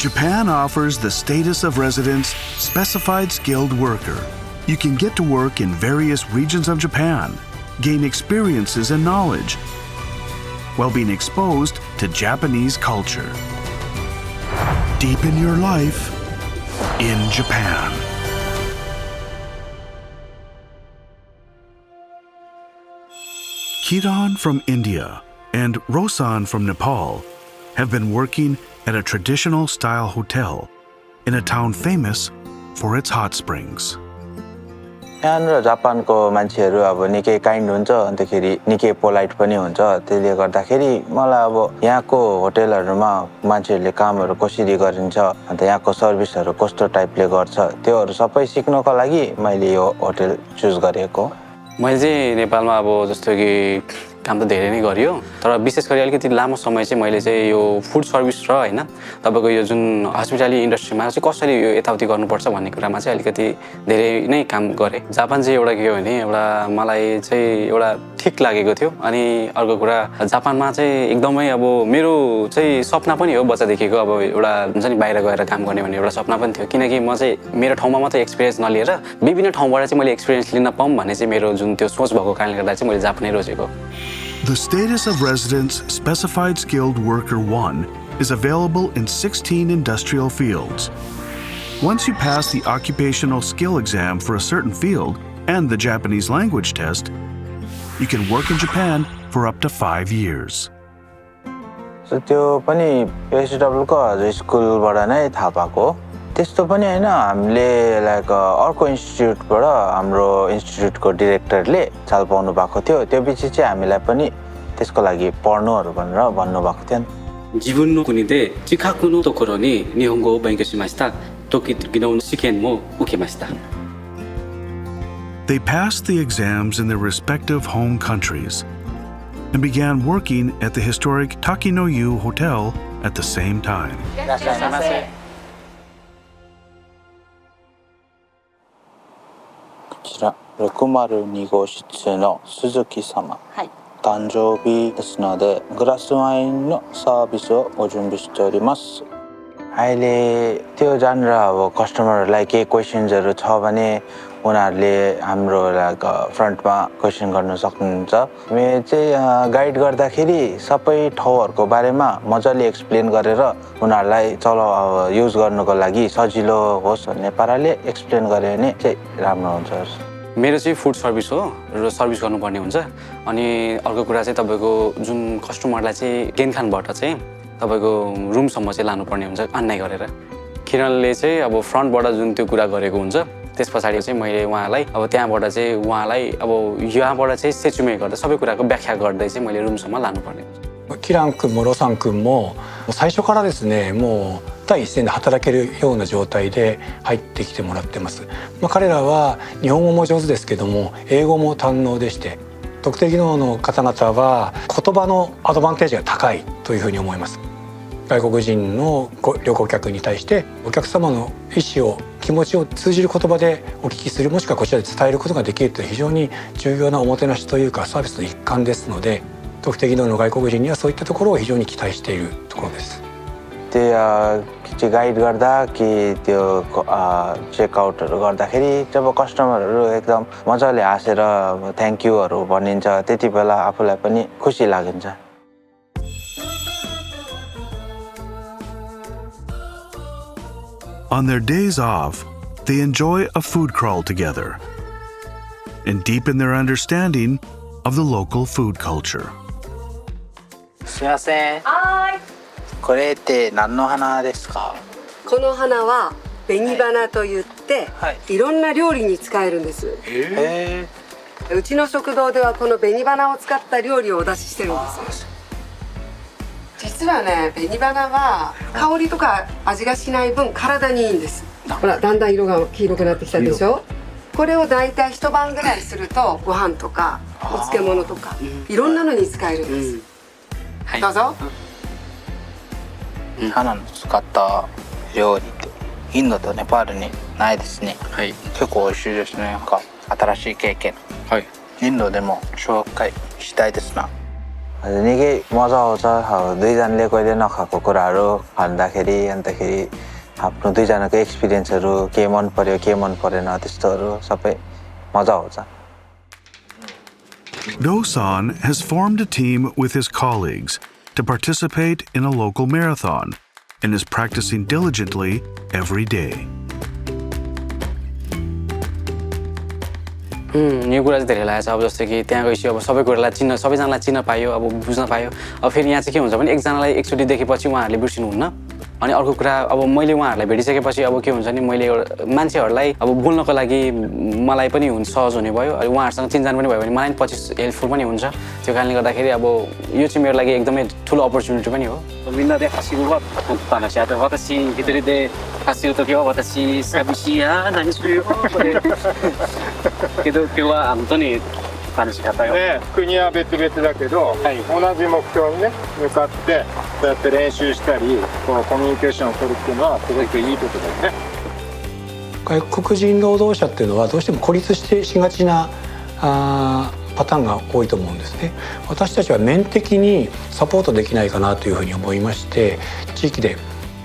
Japan offers the status of residence specified skilled worker. You can get to work in various regions of Japan, gain experiences and knowledge, while being exposed to Japanese culture. Deepen your life in Japan. Kiran from India and Rosan from Nepal have been working at a traditional style hotel in a town famous for its hot springs. यहाँनिर जापानको मान्छेहरू अब निकै kind हुन्छ अन्तखेरि निकै polite पनि हुन्छ त्यसले गर्दाखेरि मलाई अब यहाँको होटलहरुमा मान्छेहरूले कामहरु कसरी गरिन्छ अन्त यहाँको सर्भिसहरु कस्तो टाइपले गर्छ त्योहरु सबै सिक्नको लागि मैले यो होटल चुज गरेको मैले चाहिँ नेपालमा अब जस्तो कि काम त धेरै नै गरियो तर विशेष गरी अलिकति लामो समय चाहिँ मैले चाहिँ यो फुड सर्भिस र हैन तपाईको यो जुन हस्पिटालिटी इन्डस्ट्रीमा चाहिँ कसरी यो यताउति गर्नुपर्छ भन्ने कुरामा चाहिँ अलिकति धेरै नै काम गरे जापान चाहिँ एउटा के हो भने एउटा मलाई चाहिँ एउटा ठीक लागेको थियो अनि अर्को कुरा जापानमा चाहिँ एकदमै अब मेरो चाहिँ सपना पनि हो बच्चादेखिको अब एउटा हुन्छ नि बाहिर गएर काम गर्ने भन्ने एउटा सपना पनि थियो किनकि म चाहिँ मेरो ठाउँमा मात्र एक्सपिरियन्स नलिएर विभिन्न ठाउँबाट चाहिँ मैले एक्सपिरियन्स लिन पाऊँ भन्ने चाहिँ मेरो जुन त्यो सोच भएको कारणले गर्दा चाहिँ मैले जापानै रोजेको The status of residence specified skilled worker 1 is available in 16 industrial fields. Once you pass the occupational skill exam for a certain field and the Japanese language test, you can work in Japan for up to 5 years. So त्यो पनि SW को स्कुलबाट नै थाहा पाएको त्यस्तो पनि हैन हामीले लाइक अर्को इन्स्टिट्युटबाट हाम्रो इन्स्टिट्युटको डाइरेक्टरले चाल पाउनु भएको थियो त्यो पछि चाहिँ हामीलाई पनि त्यसको लागि पढ्नुहरु भनेर भन्नु भएको थियो 自分の国で近くのところに日本語を勉強しました時々の試験も受けました They passed the exams in their respective home countries and began working at the historic Takinoyu Hotel at the same time. こちら602号室の鈴木様、はい、誕生日ですのでグラスワインのサービスをご準備しております。अहिले त्यो जानेर अब कस्टमरहरुलाई के क्वेशन्सहरु छ भने उनीहरुले हाम्रो फ्रन्टमा क्वेशन गर्न सक्नुहुन्छ। मे चाहिँ गाइड गर्दाखेरि सबै ठाउँहरुको बारेमा मजाले एक्सप्लेन गरेर उनीहरुलाई चलो युज गर्नको लागि सजिलो होस् भन्ने पाराले एक्सप्लेन गरे भने चाहिँ राम्रो हुन्छ। मेरो चाहिँ फुड सर्भिस हो र सर्भिस गर्नुपर्ने हुन्छ अनि अर्को कुरा चाहिँ तपाईको जुन कस्टमरलाई चाहिँ गेनखानबाट चाहिँ तपाईको रुमसम्म चाहिँ लानुपर्ने हुन्छ अन्याय गरेर किरणले चाहिँ अब फ्रन्टबाट जुन त्यो कुरा गरेको हुन्छ त्यसपछि चाहिँ मैले उहाँलाई अब त्यहाँबाट चाहिँ उहाँलाई अब यहाँबाट चाहिँ सेचुमे गर्दा सबै कुराको व्याख्या गर्दै चाहिँ मैले रुमसम्म लानुपर्ने हुन्छ।キラン君もロサン君も最初からですねもう第一線で働けるような状態で入ってきてもらってます。彼らは日本語も上手ですけども英語も堪能でして特定技能の方々は言葉のアドバンテージが高いというふうに思います。外国人の旅行客に対してお客様の意思を気持ちを通じる言葉でお聞きするもしくはこちらで伝えることができるという非常に重要なおもてなしというかサービスの一環ですので特定技能の外国人にはそういったところを非常に期待しているところです。त्यो गाइड गर्दा कि त्यो चेकआउटहरु गर्दाखेरि जब कस्टमरहरु एकदम मजाले हाँसेर थ्यांक युहरु भनिन्छ त्यति बेला आफुलाई पनि खुसी लाग्छ। On their days off, they enjoy a food crawl together and deepen their understanding of the local food culture. すみません。はい。これって何の花ですか？この花は紅花と言って、いろんな料理に使えるんです。うちの食堂ではこの紅花を使った料理をお出ししてるんです。実はね、紅花は香りとか味がしない分体にいいんです。ほら、だんだん色が黄色くなってきたでしょ。これをだいたい一晩ぐらいするとご飯とかお漬物とかいろんなのに使えるんです。どうぞ。花の使った料理ってインドとネパールにないですね。はい。結構美味しいですね。なんか新しい経験。はい。インドでも紹介したいですな。निकै मजा आउँछ दुईजनाले कहिले नखाएको कुराहरू भन्दाखेरि अन्तखेरि आफ्नो दुईजनाको एक्सपिरियन्सहरू के मन पर्यो के मन परेन त्यस्तोहरू सबै मजा आउँछ Do-san has formed a team with his colleagues to participate in a local marathon and is practicing diligently every day. यो कुरा चाहिँ धेरै लागेको छ अब जस्तो कि त्यहाँ गएपछि अब सबै कुरालाई सबैजनालाई चिन्न पायो अब बुझ्न पायो अब फेरि यहाँ चाहिँ के हुन्छ भने एकजनालाई एकचोटि देखेपछि उहाँहरूले बिर्सिनुहुन्न अनि अर्को कुरा अब मैले उहाँहरूलाई भेटिसकेपछि अब के हुन्छ नि मैले एउटा मान्छेहरूलाई अब बोल्नको लागि मलाई पनि हुन्छ सहज हुने भयो अनि उहाँहरूसँग चिनजान पनि भयो भने मलाई पछि हेल्पफुल पनि हुन्छ त्यो कारणले गर्दाखेरि अब यो चाहिँ मेरो लागि एकदमै ठुलो अपर्च्युनिटी पनि हो みんなで走るわと話し合って私一人で走るときは私寂しいや何するよけど今日は本当に楽しかったよ、ね、国は別々だけど、はい、同じ目標にね向かってそうやって練習したりこのコミュニケーションを取るっていうのはすごくいいことだよね外国人労働者っていうのはどうしても孤立してしがちなパターンが多いと思うんですね。私たちは面的にサポートできないかなというふうに思いまして地域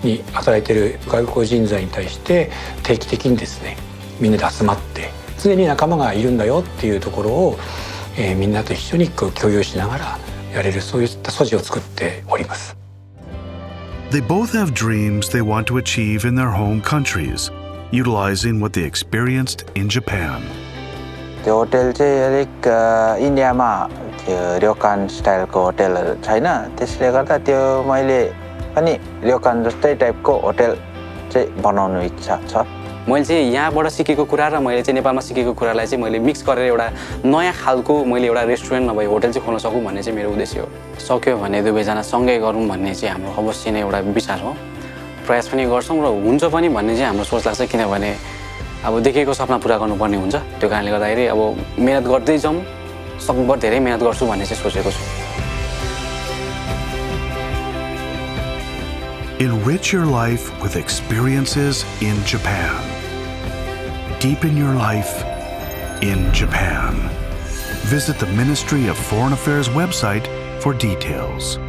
に働いている外国人材に対して定期的にですねみんなで集まって常に仲間がいるんだよっていうところを、みんなと一緒に共有しながらやれるそういった素地を作っております。They both have dreams they want to achieve in their home countries, utilizing what they experienced in Japan. त्यो होटल चाहिँ अलिक इन्डियामा त्यो र्योकान स्टाइलको होटलहरू छैन त्यसले गर्दा त्यो मैले पनि र्योकान जस्तै टाइपको होटल चाहिँ बनाउनु इच्छा छ मैले चाहिँ यहाँबाट सिकेको कुरा र मैले चाहिँ नेपालमा सिकेको कुरालाई चाहिँ मैले मिक्स गरेर एउटा नयाँ खालको मैले एउटा रेस्टुरेन्ट नभए होटल चाहिँ खोल्न सकौँ भन्ने चाहिँ मेरो उद्देश्य हो सक्यो भने दुवैजना सँगै गरौँ भन्ने चाहिँ हाम्रो अवश्य नै एउटा विचार हो प्रयास पनि गर्छौँ र हुन्छ पनि भन्ने चाहिँ हाम्रो सोच लाग्छ किनभने अब देखेको सपना पुरा गर्नुपर्ने हुन्छ त्यो कारणले गर्दाखेरि अब मेहनत गर्दै जाउँ सकभर धेरै मेहनत गर्छु भन्ने चाहिँ सोचेको छु Enrich your life with experiences in Japan. Deepen your life in Japan. Visit the Ministry of Foreign Affairs website for details.